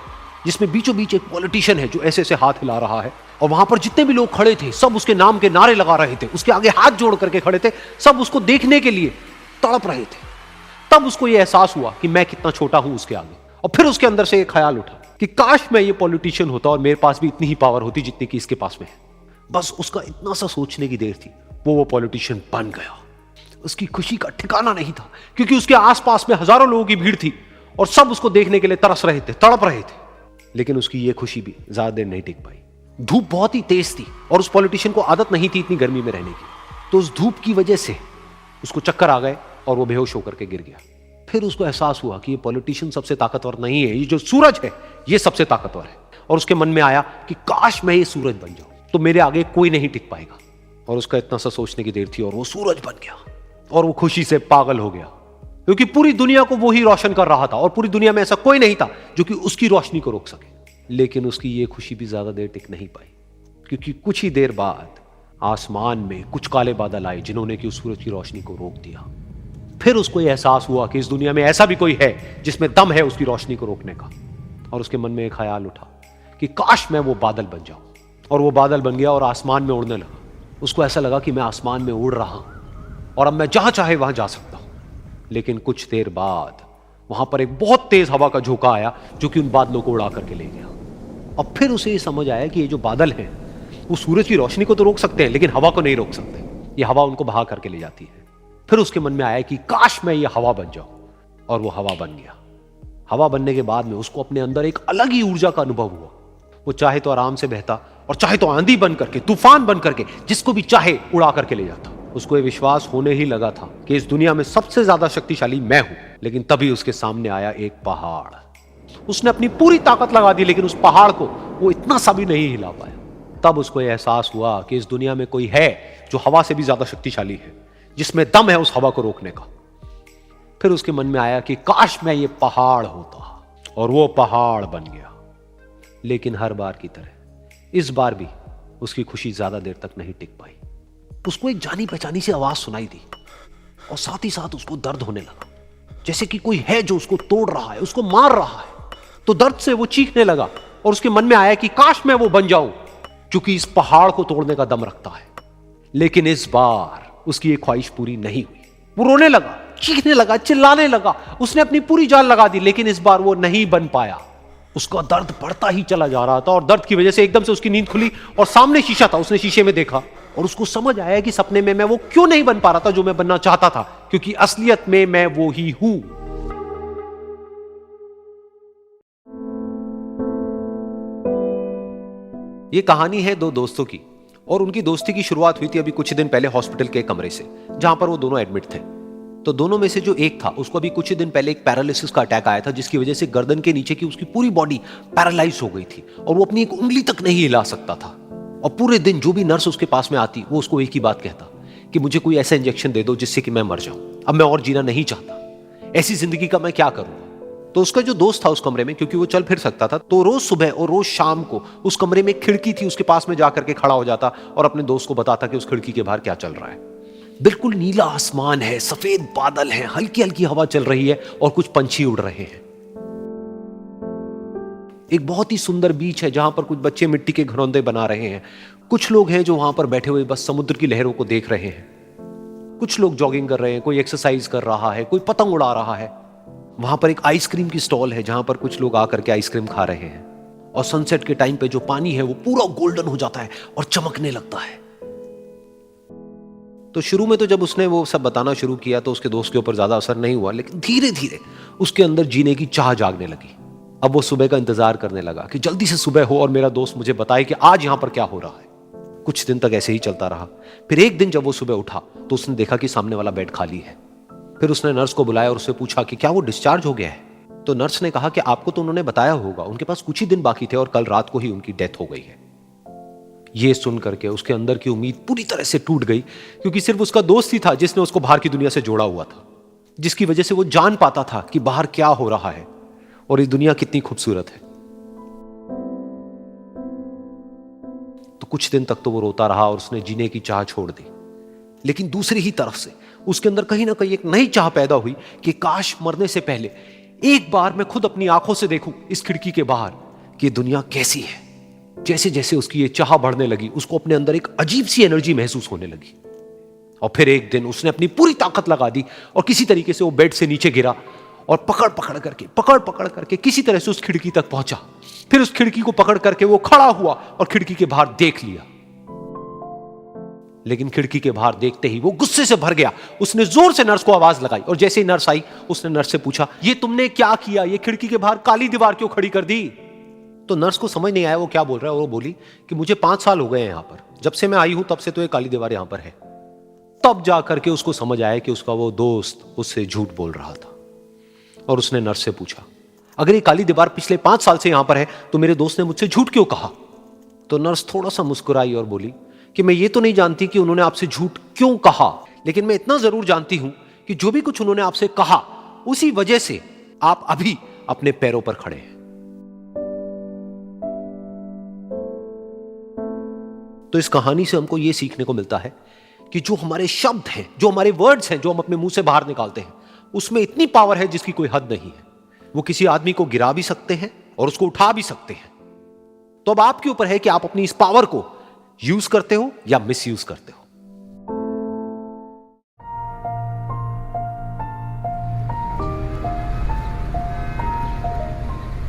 जिसमें बीचों बीच एक पॉलिटिशियन है जो ऐसे ऐसे हाथ हिला रहा है, और वहां पर जितने भी लोग खड़े थे सब उसके नाम के नारे लगा रहे थे, उसके आगे हाथ जोड़ करके खड़े थे, सब उसको देखने के लिए तड़प रहे थे। तब उसको यह एहसास हुआ कि मैं कितना छोटा हूं उसके आगे। और फिर उसके अंदर से एक ख्याल उठा कि काश मैं ये पॉलिटिशियन होता और मेरे पास भी इतनी ही पावर होती जितनी कि इसके पास में है। बस उसका इतना सा सोचने की देर थी, वो पॉलिटिशियन बन गया। उसकी खुशी का ठिकाना नहीं था, क्योंकि उसके आसपास में हजारों लोगों की भीड़ थी और सब उसको देखने के लिए तरस रहे थे, तड़प रहे थे। लेकिन उसकी ये खुशी भी ज्यादा देर नहीं टिक पाई। धूप बहुत ही तेज थी और उस पॉलिटिशियन को आदत नहीं थी इतनी गर्मी में रहने की, तो उस धूप की वजह से उसको चक्कर आ गए और वो बेहोश होकर के गिर गया। फिर उसको एहसास हुआ कि ये पॉलिटिशियन सबसे ताकतवर नहीं है, ये जो सूरज है ये सबसे ताकतवर है। और उसके मन में आया कि काश मैं ये सूरज बन जाऊं तो मेरे आगे कोई नहीं टिक पाएगा। और उसका इतना सा सोचने की देर थी और वो सूरज बन गया और वो खुशी से पागल हो गया, क्योंकि पूरी दुनिया को वो ही रोशन कर रहा था और पूरी दुनिया में ऐसा कोई नहीं था जो कि उसकी रोशनी को रोक सके। लेकिन उसकी ये खुशी भी ज्यादा देर टिक नहीं पाई, क्योंकि कुछ ही देर बाद आसमान में कुछ काले बादल आए जिन्होंने कि उस सूरज की रोशनी को रोक दिया। फिर उसको यह एहसास हुआ कि इस दुनिया में ऐसा भी कोई है जिसमें दम है उसकी रोशनी को रोकने का। और उसके मन में एक ख्याल उठा कि काश मैं वो बादल बन जाऊं। और वो बादल बन गया और आसमान में उड़ने लगा। उसको ऐसा लगा कि मैं आसमान में उड़ रहा हूं और अब मैं जहां चाहे वहां जा सकता हूं। लेकिन कुछ देर बाद वहां पर एक बहुत तेज हवा का झोंका आया जो कि उन बादलों को उड़ा करके ले गया। अब फिर उसे ये समझ आया कि ये जो बादल हैं वो सूरज की रोशनी को तो रोक सकते हैं, लेकिन हवा को नहीं रोक सकते। ये हवा उनको बहा करके ले जाती है। फिर उसके मन में आया कि काश मैं ये हवा बन जाऊं, और वो हवा बन गया। हवा बनने के बाद में उसको अपने अंदर एक अलग ही ऊर्जा का अनुभव हुआ। वो चाहे तो आराम से बहता और चाहे तो आंधी बन करके, तूफान बन करके, जिसको भी चाहे उड़ा करके ले जाता। उसको ये विश्वास होने ही लगा था कि इस दुनिया में सबसे ज्यादा शक्तिशाली मैं हूं। लेकिन तभी उसके सामने आया एक पहाड़। उसने अपनी पूरी ताकत लगा दी, लेकिन उस पहाड़ को वो इतना सा भी नहीं हिला पाया। तब उसको यह एहसास हुआ कि इस दुनिया में कोई है जो हवा से भी ज्यादा शक्तिशाली है, जिसमें दम है उस हवा को रोकने का। फिर उसके मन में आया कि काश मैं ये पहाड़ होता, और वो पहाड़ बन गया। लेकिन हर बार की तरह इस बार भी उसकी खुशी ज्यादा देर तक नहीं टिक पाई। उसको एक जानी पहचानी सी आवाज सुनाई दी और साथ ही साथ उसको दर्द होने लगा, जैसे कि कोई है जो उसको तोड़ रहा है, उसको मार रहा है। तो दर्द से वो चीखने लगा और उसके मन में आया कि काश मैं वो बन जाऊं, क्योंकि इस पहाड़ को तोड़ने का दम रखता है। लेकिन इस बार उसकी ये ख्वाहिश पूरी नहीं हुई। वो रोने लगा, चीखने लगा, चिल्लाने लगा, उसने अपनी पूरी जान लगा दी, लेकिन इस बार वो नहीं बन पाया। उसका दर्द बढ़ता ही चला जा रहा था और दर्द की वजह से एकदम से उसकी नींद खुली और सामने शीशा था। उसने शीशे में देखा और उसको समझ आया कि सपने में मैं वो क्यों नहीं बन पा रहा था जो मैं बनना चाहता था, क्योंकि असलियत में मैं वो ही हूं। ये कहानी है दो दोस्तों की, और उनकी दोस्ती की शुरुआत हुई थी अभी कुछ दिन पहले हॉस्पिटल के कमरे से, जहां पर वो दोनों एडमिट थे। तो दोनों में से जो एक था, उसको अभी कुछ दिन पहले एक पैरालिसिस का अटैक आया था, जिसकी वजह से गर्दन के नीचे की उसकी पूरी बॉडी पैरालाइज हो गई थी और वो अपनी एक उंगली तक नहीं हिला सकता था। और पूरे दिन जो भी नर्स उसके पास में आती, वो उसको एक ही बात कहता कि मुझे कोई ऐसा इंजेक्शन दे दो जिससे कि मैं मर जाऊं, अब मैं और जीना नहीं चाहता, ऐसी जिंदगी का मैं क्या करूंगा। तो उसका जो दोस्त था उस कमरे में, क्योंकि वो चल फिर सकता था, तो रोज सुबह और रोज शाम को उस कमरे में एक खिड़की थी, उसके पास में जाकर के खड़ा हो जाता और अपने दोस्त को बताता कि उस खिड़की के बाहर क्या चल रहा है। बिल्कुल नीला आसमान है, सफेद बादल है, हल्की हल्की हवा चल रही है और कुछ पंछी उड़ रहे हैं। एक बहुत ही सुंदर बीच है जहां पर कुछ बच्चे मिट्टी के घरौंदे बना रहे हैं। कुछ लोग हैं जो वहां पर बैठे हुए बस समुद्र की लहरों को देख रहे हैं। कुछ लोग जॉगिंग कर रहे हैं, कोई एक्सरसाइज कर रहा है, कोई पतंग उड़ा रहा है। वहां पर एक आइसक्रीम की स्टॉल है जहां पर कुछ लोग आकर के आइसक्रीम खा रहे हैं। और सनसेट के टाइम पे जो पानी है वो पूरा गोल्डन हो जाता है और चमकने लगता है। तो शुरू में तो जब उसने वो सब बताना शुरू किया तो उसके दोस्त के ऊपर ज्यादा असर नहीं हुआ, लेकिन धीरे धीरे उसके अंदर जीने की चाह जागने लगी। अब वो सुबह का इंतजार करने लगा कि जल्दी से सुबह हो और मेरा दोस्त मुझे बताए कि आज यहां पर क्या हो रहा है। कुछ दिन तक ऐसे ही चलता रहा। फिर एक दिन जब वो सुबह उठा तो उसने देखा कि सामने वाला बेड खाली है। फिर उसने नर्स को बुलाया और उससे पूछा कि क्या वो डिस्चार्ज हो गया है। तो नर्स ने कहा कि आपको तो उन्होंने बताया होगा, उनके पास कुछ ही दिन बाकी थे और कल रात को ही उनकी डेथ हो गई है। ये सुन करके उसके अंदर की उम्मीद पूरी तरह से टूट गई, क्योंकि सिर्फ उसका दोस्त ही था जिसने उसको बाहर की दुनिया से जोड़ा हुआ था, जिसकी वजह से वो जान पाता था कि बाहर क्या हो रहा है और ये दुनिया कितनी खूबसूरत है। तो कुछ दिन तक तो वो रोता रहा और उसने जीने की चाह छोड़ दी। लेकिन दूसरी ही तरफ से उसके अंदर कहीं ना कहीं एक नई चाह पैदा हुई कि काश मरने से पहले एक बार मैं खुद अपनी आंखों से देखूं इस खिड़की के बाहर कि दुनिया कैसी है। जैसे जैसे उसकी ये चाह बढ़ने लगी, उसको अपने अंदर एक अजीब सी एनर्जी महसूस होने लगी। और फिर एक दिन उसने अपनी पूरी ताकत लगा दी और किसी तरीके से वो बेड से नीचे गिरा और पकड़ पकड़ करके किसी तरह से उस खिड़की तक पहुंचा। फिर उस खिड़की को पकड़ करके वो खड़ा हुआ और खिड़की के बाहर देख लिया। लेकिन खिड़की के बाहर देखते ही वो गुस्से से भर गया। उसने जोर से नर्स को आवाज लगाई और जैसे ही नर्स आई उसने नर्स से पूछा, ये तुमने क्या किया, ये खिड़की के बाहर काली दीवार क्यों खड़ी कर दी। तो नर्स को समझ नहीं आया वो क्या बोल रहा है और वो बोली कि मुझे 5 साल हो गए हैं यहां पर, जब से मैं आई हूं तब से तो ये काली दीवार यहां पर है। तब जाकर के उसको समझ आया कि उसका वो दोस्त उससे झूठ बोल रहा था। और उसने नर्स से पूछा, अगर ये काली दीवार पिछले 5 साल से यहां पर है तो मेरे दोस्त ने मुझसे झूठ क्यों कहा। तो नर्स थोड़ा सा मुस्कुराई और बोली कि मैं ये तो नहीं जानती कि उन्होंने आपसे झूठ क्यों कहा, लेकिन मैं इतना जरूर जानती हूं कि जो भी कुछ उन्होंने आपसे कहा उसी वजह से आप अभी अपने पैरों पर खड़े हैं। तो इस कहानी से हमको यह सीखने को मिलता है कि जो हमारे शब्द हैं, जो हमारे वर्ड्स हैं, जो हम अपने मुंह से बाहर निकालते हैं, उसमें इतनी पावर है जिसकी कोई हद नहीं है। वो किसी आदमी को गिरा भी सकते हैं और उसको उठा भी सकते हैं। तो अब आपके ऊपर है कि आप अपनी इस पावर को यूज करते हो या मिस यूज करते हो।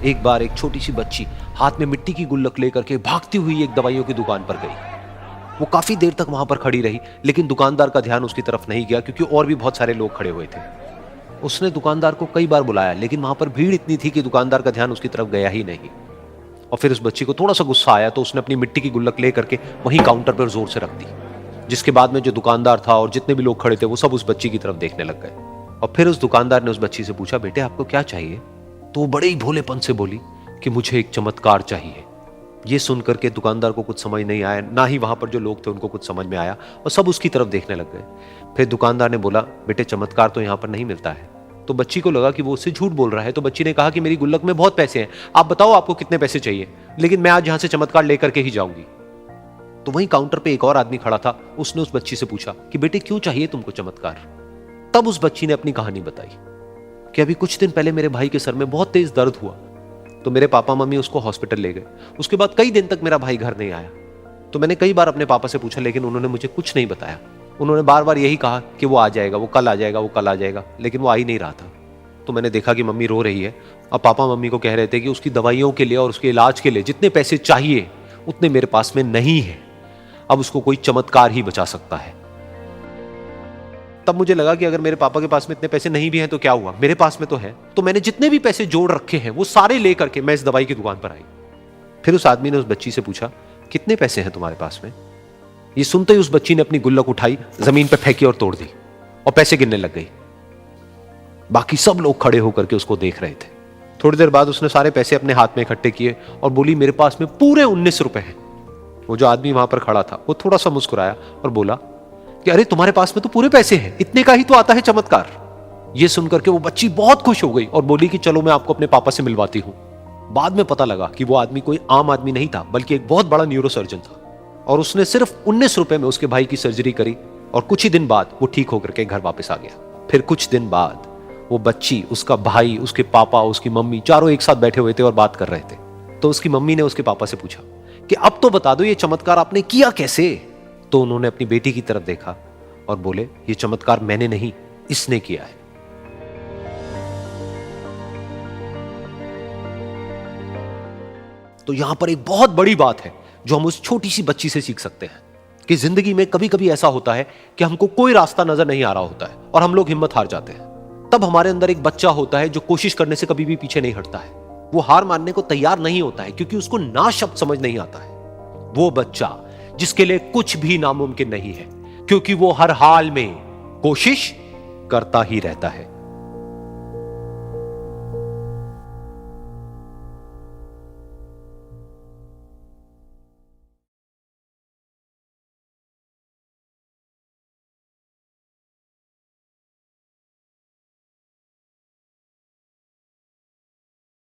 एक बार एक छोटी सी बच्ची हाथ में मिट्टी की गुल्लक लेकर के भागती हुई एक दवाइयों की दुकान पर गई। वो काफी देर तक वहां पर खड़ी रही, लेकिन दुकानदार का ध्यान उसकी तरफ नहीं गया क्योंकि और भी बहुत सारे लोग खड़े हुए थे। उसने दुकानदार को कई बार बुलाया, लेकिन वहां पर भीड़ इतनी थी कि दुकानदार का ध्यान उसकी तरफ गया ही नहीं। और फिर उस बच्ची को थोड़ा सा गुस्सा आया तो उसने अपनी मिट्टी की गुल्लक लेकर के वहीं काउंटर पर जोर से रख दी, जिसके बाद में जो दुकानदार था और जितने भी लोग खड़े थे वो सब उस बच्ची की तरफ देखने लग गए। और फिर उस दुकानदार ने उस बच्ची से पूछा, बेटे आपको क्या चाहिए। तो वो बड़े ही भोलेपन से बोली कि मुझे एक चमत्कार चाहिए। ये सुनकर के दुकानदार को कुछ समझ नहीं आया, ना ही वहां पर जो लोग थे उनको कुछ समझ में आया और सब उसकी तरफ देखने लग गए। फिर दुकानदार ने बोला, बेटे चमत्कार तो यहाँ पर नहीं मिलता है। तो बच्ची को लगा कि वो उससे झूठ बोल रहा है। तो बच्ची ने कहा कि मेरी गुल्लक में बहुत पैसे हैं, आप बताओ आपको कितने पैसे चाहिए, लेकिन मैं आज यहां से चमत्कार लेकर के ही जाऊंगी। तो वहीं काउंटर पे एक और आदमी खड़ा था, उसने उस बच्ची से पूछा कि बेटे क्यों चाहिए तुमको चमत्कार। तब उस बच्ची ने अपनी कहानी बताई कि अभी कुछ दिन पहले मेरे भाई के सर में बहुत तेज दर्द हुआ तो मेरे पापा मम्मी उसको हॉस्पिटल ले गए। उसके बाद कई दिन तक मेरा भाई घर नहीं आया। तो मैंने कई बार अपने पापा से पूछा, लेकिन उन्होंने मुझे कुछ नहीं बताया। उन्होंने बार बार यही कहा कि वो आ जाएगा, वो कल आ जाएगा, वो कल आ जाएगा, लेकिन वो आ ही नहीं रहा था। तो मैंने देखा कि मम्मी रो रही है। अब पापा मम्मी को कह रहे थे कि उसकी दवाइयों के लिए और उसके इलाज के लिए जितने पैसे चाहिए उतने मेरे पास में नहीं है। अब उसको कोई चमत्कार ही बचा सकता है। तब मुझे लगा कि अगर मेरे पापा के पास में इतने पैसे नहीं भी हैं तो क्या हुआ, मेरे पास में तो है। तो मैंने जितने भी पैसे जोड़ रखे हैं वो सारे लेकर के मैं इस दवाई की दुकान पर आई। फिर उस आदमी ने उस बच्ची से पूछा, कितने पैसे हैं तुम्हारे पास में? ये सुनते ही उस बच्ची ने अपनी गुल्लक उठाई, जमीन पर फेंकी और तोड़ दी और पैसे गिनने लग गई। बाकी सब लोग खड़े होकर के उसको देख रहे थे। थोड़ी देर बाद उसने सारे पैसे अपने हाथ में इकट्ठे किए और बोली, मेरे पास में पूरे 19 रुपए हैं। वो जो आदमी वहां पर खड़ा था वो थोड़ा सा मुस्कुराया और बोला कि अरे तुम्हारे पास में तो पूरे पैसे हैं, इतने का ही तो आता है चमत्कार। ये सुनकर के वो बच्ची बहुत खुश हो गई और बोली कि चलो मैं आपको अपने पापा से मिलवाती हूं। बाद में पता लगा कि वो आदमी कोई आम आदमी नहीं था, बल्कि एक बहुत बड़ा न्यूरोसर्जन था और उसने सिर्फ 19 रुपए में उसके भाई की सर्जरी करी और कुछ ही दिन बाद वो ठीक होकर के घर वापस आ गया। फिर कुछ दिन बाद वो बच्ची, उसका भाई, उसके पापा, उसकी मम्मी चारों एक साथ बैठे हुए थे और बात कर रहे थे। तो उसकी मम्मी ने उसके पापा से पूछा कि अब तो बता दो ये चमत्कार आपने किया कैसे? तो उन्होंने अपनी बेटी की तरफ देखा और बोले, ये चमत्कार मैंने नहीं, इसने किया है। तो यहां पर एक बहुत बड़ी बात है जो हम उस छोटी सी बच्ची से सीख सकते हैं कि जिंदगी में कभी कभी ऐसा होता है कि हमको कोई रास्ता नजर नहीं आ रहा होता है और हम लोग हिम्मत हार जाते हैं। तब हमारे अंदर एक बच्चा होता है जो कोशिश करने से कभी भी पीछे नहीं हटता है। वो हार मानने को तैयार नहीं होता है क्योंकि उसको ना शब्द समझ नहीं आता है। वो बच्चा जिसके लिए कुछ भी नामुमकिन नहीं है, क्योंकि वो हर हाल में कोशिश करता ही रहता है।